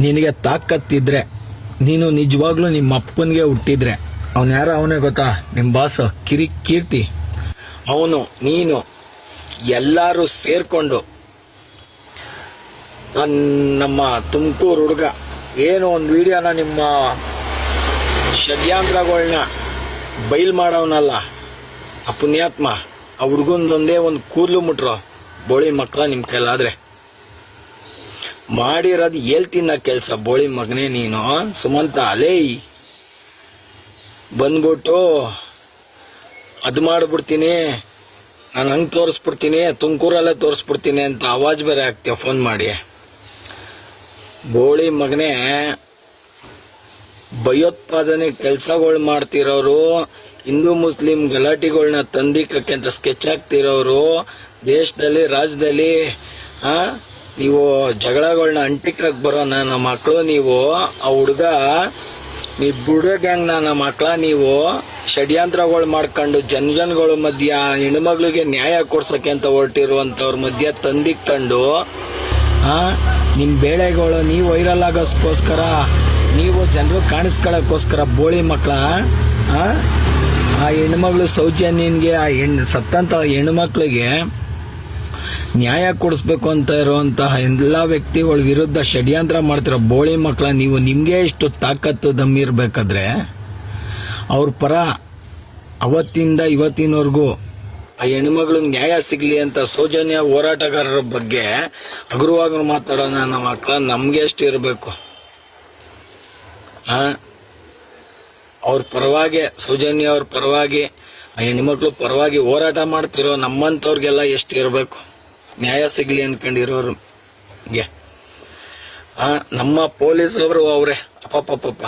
ನಿನಗೆ ತಾಕತ್ತಿದ್ರೆ, ನೀನು ನಿಜವಾಗ್ಲೂ ನಿಮ್ಮ ಅಪ್ಪನಿಗೆ ಹುಟ್ಟಿದ್ರೆ, ಅವನು ಯಾರೋ ಅವನೇ ಗೊತ್ತಾ, ನಿಮ್ಮ ಬಾಸ್ ಕೀರ್ತಿ. ಅವನು ನೀನು ಎಲ್ಲರೂ ಸೇರ್ಕೊಂಡು ನಮ್ಮ ತುಮಕೂರು ಹುಡುಗ ಏನೋ ಒಂದು ವಿಡಿಯೋನ ನಿಮ್ಮ ಷಡ್ಯಂತ್ರಗಳನ್ನ ಬಯಲು ಮಾಡೋನಲ್ಲ ಆ ಪುಣ್ಯಾತ್ಮ, ಆ ಹುಡುಗಂದೊಂದೇ ಒಂದು ಕೂದಲು ಮುಟ್ರೋ ಬೋಳಿ ಮಕ್ಕಳ ನಿಮ್ಮ ಕೈಲಾದ್ರೆ ಮಾಡಿರೋದು ಹೇಳ್ತೀನ ಕೆಲಸ. ಬೋಳಿ ಮಗನೇ ನೀನು ಸುಮಂತ ಅಲೇ ಬಂದ್ಬಿಟ್ಟು ಅದು ಮಾಡಿಬಿಡ್ತೀನಿ, ನಾನು ಹಂಗೆ ತೋರಿಸ್ಬಿಡ್ತೀನಿ, ತುಮಕೂರಲ್ಲೇ ತೋರಿಸ್ಬಿಡ್ತೀನಿ ಅಂತ ಆವಾಜ್ ಬೇರೆ ಆಗ್ತೀಯ ಫೋನ್ ಮಾಡಿ. ಬೋಳಿ ಮಗನೇ, ಭಯೋತ್ಪಾದನೆ ಕೆಲಸಗಳು ಮಾಡ್ತಿರೋರು, ಹಿಂದೂ ಮುಸ್ಲಿಂ ಗಲಾಟೆಗಳನ್ನ ತಂದಿಕ್ಕಕ್ಕೆ ಅಂತ ಸ್ಕೆಚ್ ಹಾಕ್ತಿರೋರು, ದೇಶದಲ್ಲಿ ರಾಜ್ಯದಲ್ಲಿ ನೀವು ಜಗಳಗಳನ್ನ ಅಂಟಿಕಕ್ಕೆ ಬರೋ ನನ್ನ ಮಕ್ಕಳು ನೀವು. ಆ ಹುಡುಗ ನೀ ಬುಡ ಗ್ಯಾಂಗ್ ನನ್ನ ಮಕ್ಕಳ ನೀವು ಷಡ್ಯಂತ್ರಗಳು ಮಾಡ್ಕೊಂಡು ಜನಗಳ ಮಧ್ಯ ಹೆಣ್ಮಕ್ಳಿಗೆ ನ್ಯಾಯ ಕೊಡ್ಸಕ್ಕೆ ಅಂತ ಹೊರಟಿರುವಂಥವ್ರ ಮಧ್ಯ ತಂದಿಕ್ಕೊಂಡು ನಿಮ್ಮ ಬೇಳೆಗಳು ನೀವು ವೈರಲ್ ಆಗೋಸ್ಕೋಸ್ಕರ, ನೀವು ಜನರು ಕಾಣಿಸ್ಕೊಳ್ಳೋಕ್ಕೋಸ್ಕರ ಬೋಳಿ ಮಕ್ಕಳ ಆ ಹೆಣ್ಮಗಳು ಸೌಜನ್ಯನ್ಗೆ, ಆ ಸತ್ತಂತ ಹೆಣ್ಮಕ್ಳಿಗೆ ನ್ಯಾಯ ಕೊಡಿಸ್ಬೇಕು ಅಂತ ಇರುವಂತಹ ಎಲ್ಲ ವ್ಯಕ್ತಿಗಳ ವಿರುದ್ಧ ಷಡ್ಯಂತ್ರ ಮಾಡ್ತಿರೋ ಬೋಳಿ ಮಕ್ಕಳ ನೀವು. ನಿಮಗೆ ಇಷ್ಟು ತಾಕತ್ತು ದಮ್ಮಿರ್ಬೇಕಾದ್ರೆ ಅವ್ರ ಪರ ಅವತ್ತಿಂದ ಇವತ್ತಿನವರೆಗೂ ಆ ಹೆಣ್ಮಗಳಿಗೆ ನ್ಯಾಯ ಸಿಗ್ಲಿ ಅಂತ ಸೌಜನ್ಯ ಹೋರಾಟಗಾರರ ಬಗ್ಗೆ ಹಗುರವಾಗಿ ಮಾತಾಡೋ ನನ್ನ ಮಕ್ಕಳ ನಮ್ಗೆ ಎಷ್ಟು ಇರಬೇಕು. ಅವ್ರ ಪರವಾಗಿ, ಸೌಜನ್ಯ ಅವ್ರ ಪರವಾಗಿ, ಆ ಹೆಣ್ಮಕ್ಳು ಪರವಾಗಿ ಹೋರಾಟ ಮಾಡ್ತಿರೋ ನಮ್ಮಂಥವ್ರಿಗೆಲ್ಲ ಎಷ್ಟು ಇರಬೇಕು ನ್ಯಾಯ ಸಿಗ್ಲಿ ಅನ್ಕೊಂಡಿರೋರ್ಗೆ. ನಮ್ಮ ಪೊಲೀಸರು ಅವರೇ ಅಪ್ಪಪ್ಪ,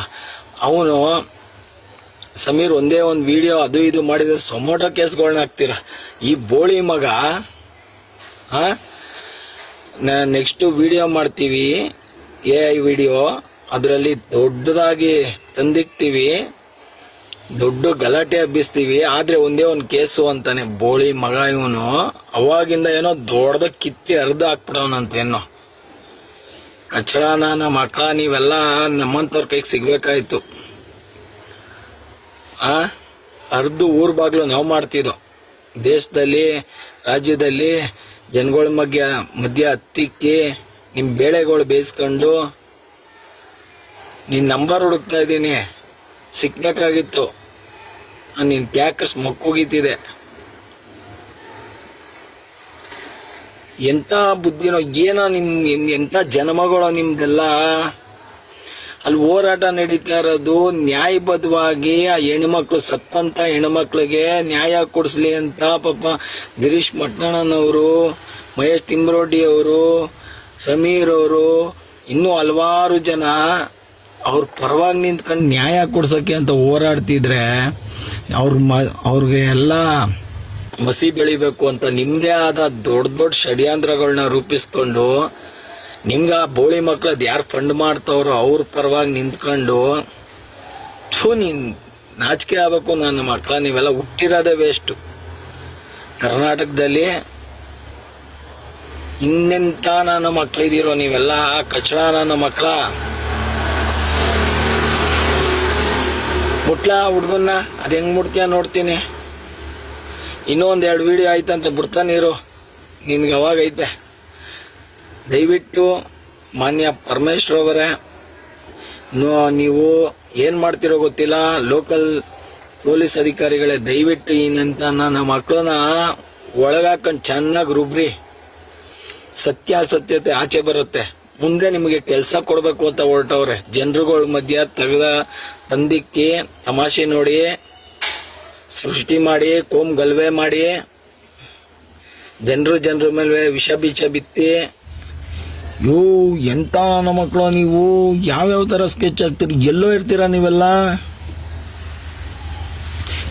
ಅವನು ಸಮೀರ್ ಒಂದೇ ಒಂದು ವಿಡಿಯೋ ಅದು ಇದು ಮಾಡಿದ್ರೆ ಸೊಮೋಟೋ ಕೇಸ್ಗಳನ್ನ ಹಾಕ್ತೀರ. ಈ ಬೋಳಿ ಮಗ ನೆಕ್ಸ್ಟ್ ವಿಡಿಯೋ ಮಾಡ್ತೀವಿ, AI ವಿಡಿಯೋ, ಅದರಲ್ಲಿ ದೊಡ್ಡದಾಗಿ ತಂದಿಕ್ತೀವಿ, ದೊಡ್ಡ ಗಲಾಟೆ ಹಬ್ಬಿಸ್ತೀವಿ. ಆದ್ರೆ ಒಂದೇ ಒಂದು ಕೇಸು ಅಂತಾನೆ ಬೋಳಿ ಮಗ ಇವನು. ಅವಾಗಿಂದ ಏನೋ ದೊಡ್ಡದ ಕಿತ್ತಿ ಅರ್ಧ ಹಾಕ್ಬಿಡವನಂತೇನೋ. ಕಚಡನ ಮಕ್ಕಳ ನೀವೆಲ್ಲ ನಮ್ಮಂತವ್ರ ಕೈಗೆ ಸಿಗ್ಬೇಕಾಯ್ತು. ಅರ್ಧ ಊರ್ ಬಾಗ್ಲು ನಾವು ಮಾಡ್ತಿದ್ದೋ. ದೇಶದಲ್ಲಿ, ರಾಜ್ಯದಲ್ಲಿ ಜನಗಳ ಮಧ್ಯ ಹತ್ತಿಕ್ಕಿ ನಿಮ್ ಬೇಳೆಗಳು ಬೇಯಿಸ್ಕೊಂಡು ನಿನ್ ನಂಬರ್ ಹುಡುಕ್ತಾ ಇದ್ದೀನಿ, ಸಿಕ್ಬೇಕಾಗಿತ್ತು. ನಿನ್ ಪ್ಯಾಕರ್ಸ್ ಮಕ್ಕೋಗಿತ್ತಿದೆ. ಎಂತ ಬುದ್ಧಿನೋ ಏನೋ ಎಂತ ಜನ್ಮಗಳೋ ನಿಮ್ದೆಲ್ಲ. ಅಲ್ಲಿ ಹೋರಾಟ ನಡೀತಾ ಇರೋದು ನ್ಯಾಯಬದ್ಧವಾಗಿ ಆ ಹೆಣ್ಮಕ್ಳು, ಸತ್ತಂತ ಹೆಣ್ಮಕ್ಳಿಗೆ ನ್ಯಾಯ ಕೊಡಿಸ್ಲಿ ಅಂತ ಪಾಪ ಗಿರೀಶ್ ಮಟ್ನಣ್ಣನವರು, ಮಹೇಶ್ ತಿಮ್ರೋಡಿ ಅವರು, ಸಮೀರ್ ಅವರು, ಇನ್ನೂ ಹಲವಾರು ಜನ ಅವ್ರ ಪರವಾಗಿ ನಿಂತ್ಕೊಂಡು ನ್ಯಾಯ ಕೊಡ್ಸಕ್ಕೆ ಅಂತ ಹೋರಾಡ್ತಿದ್ರೆ ಅವ್ರಿಗೆ ಎಲ್ಲ ಮಸಿ ಬೆಳಿಬೇಕು ಅಂತ ನಿಮ್ದೇ ಆದ ದೊಡ್ಡ ದೊಡ್ಡ ಷಡ್ಯಂತ್ರಗಳನ್ನ ರೂಪಿಸ್ಕೊಂಡು ನಿಮ್ಗೆ ಆ ಬೋಳಿ ಮಕ್ಳದ್ ಯಾರು ಫಂಡ್ ಮಾಡ್ತಾವ್ರೋ ಅವ್ರ ಪರವಾಗಿ ನಿಂತ್ಕೊಂಡು ನೀನ್ ನಾಚಿಕೆ ಆಗ್ಬೇಕು ನನ್ನ ಮಕ್ಕಳ. ನೀವೆಲ್ಲ ಹುಟ್ಟಿರೋದೇ ವೇಸ್ಟ್. ಕರ್ನಾಟಕದಲ್ಲಿ ಇನ್ನೆಂತ ನನ್ನ ಮಕ್ಳಿದಿರೋ ನೀವೆಲ್ಲ ಕಚಡ ನನ್ನ ಮಕ್ಕಳ. ಮುಟ್ಲಾ ಹುಡ್ಗನ್ನ ಅದ್ ಹೆಂಗ್ ಮುಟ್ತೀಯ ನೋಡ್ತೀನಿ. ಇನ್ನೊಂದ್ 2 ವಿಡಿಯೋ ಆಯ್ತಂತ ಬಿಡ್ತಾನಿರು, ನಿನ್ಗೆ ಅವಾಗೈತೆ. ದಯವಿಟ್ಟು ಮಾನ್ಯ ಪರಮೇಶ್ವರ್ ಅವರೇ, ನೀವು ಏನ್ ಮಾಡ್ತಿರೋ ಗೊತ್ತಿಲ್ಲ, ಲೋಕಲ್ ಪೊಲೀಸ್ ಅಧಿಕಾರಿಗಳೇ, ದಯವಿಟ್ಟು ಏನಂತ ನನ್ನ ಮಕ್ಕಳನ್ನ ಒಳಗಾಕೊಂಡು ಚೆನ್ನಾಗಿ ರುಬ್ರಿ. ಸತ್ಯಾಸತ್ಯತೆ ಆಚೆ ಬರುತ್ತೆ. ಮುಂದೆ ನಿಮಗೆ ಕೆಲಸ ಕೊಡ್ಬೇಕು ಅಂತ ಹೊರಟವ್ರೆ. ಜನರುಗಳ ಮಧ್ಯ ತಂದಿಕ್ಕಿ ತಮಾಷೆ ನೋಡಿ, ಸೃಷ್ಟಿ ಮಾಡಿ, ಕೋಮ್ ಗಲ್ವೆ ಮಾಡಿ, ಜನರ ಮೇಲೆ ವಿಷ ಬೀಜ ಬಿತ್ತಿ, ಎಂತ ನನ್ನ ಮಕ್ಕಳು ನೀವು. ಯಾವ್ಯಾವ ತರ ಸ್ಕೆಚ್ ಹಾಕ್ತೀರಿ, ಎಲ್ಲೋ ಇರ್ತೀರಾ ನೀವೆಲ್ಲ.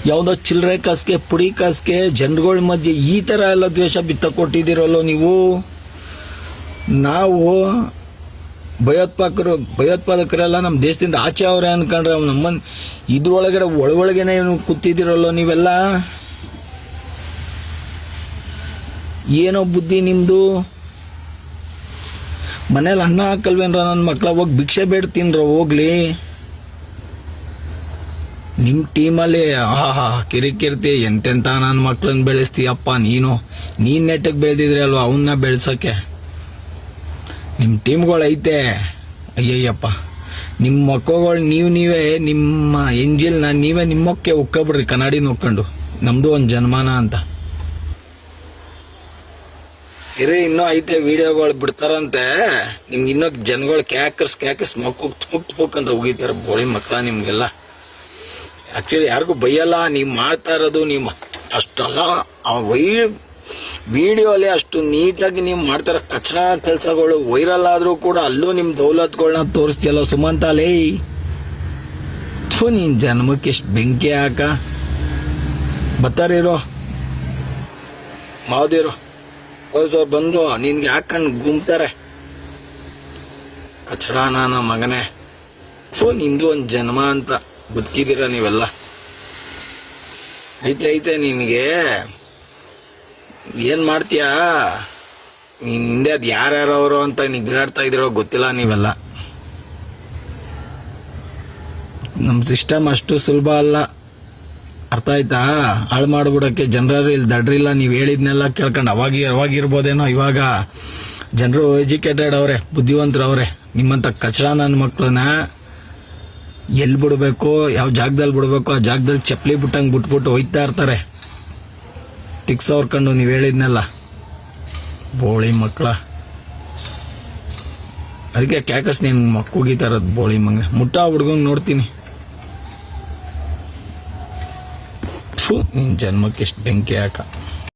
ಯಾವ್ದೋ ಚಿಲ್ಲರೆ ಕಾಸ್ಗೆ, ಪುಡಿ ಕಾಸ್ಗೆ ಜನರುಗಳ ಮಧ್ಯೆ ಈ ತರ ಎಲ್ಲ ದ್ವೇಷ ಬಿತ್ತ ಕೊಟ್ಟಿದ್ದೀರಲ್ಲೋ ನೀವು. ನಾವು ಭಯೋತ್ಪಾದಕರೆಲ್ಲ ನಮ್ಮ ದೇಶದಿಂದ ಆಚೆ ಅವ್ರೆ ಅನ್ಕೊಂಡ್ರೆ ನಮ್ಮನ್ ಇದ್ರೊಳಗಡೆ ಒಳಗೇನೆ ಕೂತಿದ್ದೀರಲ್ಲೋ ನೀವೆಲ್ಲ. ಏನೋ ಬುದ್ಧಿ ನಿಮ್ದು. ಮನೇಲಿ ಅನ್ನ ಹಾಕಲ್ವೇನ್ರ ನನ್ನ ಮಕ್ಳ? ಹೋಗಿ ಭಿಕ್ಷೆ ಬೇಡ್ತೀನ್ರ ಹೋಗ್ಲಿ. ನಿಮ್ಮ ಟೀಮಲ್ಲಿ ಕಿರಿಕಿರ್ತಿ ಎಂತೆಂತ ನನ್ನ ಮಕ್ಳನ್ನ ಬೆಳೆಸ್ತೀಯಪ್ಪ ನೀನು. ನೀನ್ ನೆಟ್ಟಗೆ ಬೆಳೆದಿದ್ರೆ ಅಲ್ವಾ ಅವನ್ನ ಬೆಳ್ಸಕ್ಕೆ. ನಿಮ್ಮ ಟೀಮ್ಗಳೈತೆ, ಅಯ್ಯಯ್ಯಪ್ಪ. ನಿಮ್ಮ ಮಕ್ಕಳುಗಳು ನೀವೇ ನಿಮ್ಮ ಎಂಜಿಲ್ನ ನೀವೇ ನಿಮ್ಮಕ್ಕೆ ಉಕ್ಕಬಿಡ್ರಿ, ಕನ್ನಡಿ ನೋಡ್ಕೊಂಡು. ನಮ್ದು ಒಂದು ಜನ್ಮಾನ ಅಂತ ಇರಿ. ಇನ್ನೂ ಐತೆ ವಿಡಿಯೋಗಳು ಬಿಡ್ತಾರಂತೆ. ನಿಮ್ಗೆ ಇನ್ನೂ ಜನಗಳು ಕ್ಯಾಕರ್ಸ್ ಮುಕ್ ಅಂತ ಹೋಗಿತಾರೆ ಬೋಳಿ ಮಕ್ಕಳ ನಿಮ್ಗೆಲ್ಲ. ಆಕ್ಚುಲಿ ಯಾರಿಗೂ ಬೈಯಲ್ಲ, ನೀವು ಮಾಡ್ತಾ ಇರೋದು ನೀವು ಅಷ್ಟಲ್ಲ. ವಿಡಿಯೋ ಅಲ್ಲಿ ಅಷ್ಟು ನೀಟಾಗಿ ನೀವು ಮಾಡ್ತಾರ ಕಚಡ ಕೆಲಸಗಳು ವೈರಲ್ ಆದ್ರೂ ಕೂಡ ಅಲ್ಲೂ ನಿಮ್ ದೌಲತ್ಗಳನ್ನ ತೋರಿಸ್ತಿಯಲ್ಲ ಸುಮಂತಾಲೇ. ನೀನ್ ಜನ್ಮಕ್ಕೆ ಎಷ್ಟು ಬೆಂಕಿ ಹಾಕ. ಬತ್ತಾರಿರೋ ಮಾವದಿರೋ ಅವ್ರು ಬಂದು ನಿನ್ಗೆ ಹಾಕೊಂಡು ಗುಮ್ತಾರೆ. ಕಚಡ ನನ್ನ ಮಗನೇ. ನಿಂದು ಒಂದ್ ಜನ್ಮ ಅಂತ ಬದುಕಿದ್ದೀರ ನೀವೆಲ್ಲ. ಐತೆ ನಿನ್ಗೆ ಏನ್ ಮಾಡ್ತೀಯಾ ನೀನ್ ಹಿಂದೆ ಅದ್ ಯಾರ್ಯಾರವರು ಅಂತ ನಿಗ್ರಾಡ್ತಾ ಇದಿರೋ ಗೊತ್ತಿಲ್ಲ ನೀವೆಲ್ಲ. ನಮ್ ಸಿಸ್ಟಮ್ ಅಷ್ಟು ಸುಲಭ ಅಲ್ಲ, ಅರ್ಥ ಆಯ್ತಾ? ಹಾಳು ಮಾಡ್ಬಿಡಕ್ಕೆ ಜನರು ಇಲ್ಲಿ ದಡ್ರಿಲ್ಲ. ನೀವ್ ಹೇಳಿದ್ನೆಲ್ಲ ಕೇಳ್ಕೊಂಡು ಅವಾಗಿರ್ಬೋದೇನೋ. ಇವಾಗ ಜನರು ಎಜುಕೇಟೆಡ್ ಅವ್ರೆ, ಬುದ್ಧಿವಂತರು ಅವ್ರೆ. ನಿಮ್ಮಂತ ಕಚಡ ನನ್ನ ಮಕ್ಳನ್ನ ಎಲ್ಲಿ ಬಿಡ್ಬೇಕು, ಯಾವ ಜಾಗದಲ್ಲಿ ಬಿಡ್ಬೇಕು ಆ ಜಾಗದಲ್ಲಿ ಚಪ್ಪಲಿ ಬಿಟ್ಟಂಗೆ ಬಿಟ್ಬಿಟ್ಟು ಹೋಯ್ತಾ ಇರ್ತಾರೆ ತಿಕ್ಸವ್ರಕೊಂಡು. ನೀವು ಹೇಳಿದ್ನೆಲ್ಲ ಬೋಳಿ ಮಕ್ಕಳ. ಅದಕ್ಕೆ ಕ್ಯಾಕಸ್ ನೀನ್ ಮಕ್ಕೂಗಿತಾರದ್ ಬೋಳಿ ಮಂಗ. ಮುಟ್ಟ ಹುಡ್ಗಂಗ್ ನೋಡ್ತೀನಿ. ನಿನ್ ಜನ್ಮಕ್ಕೆ ಎಷ್ಟು ಬೆಂಕಿ ಹಾಕ.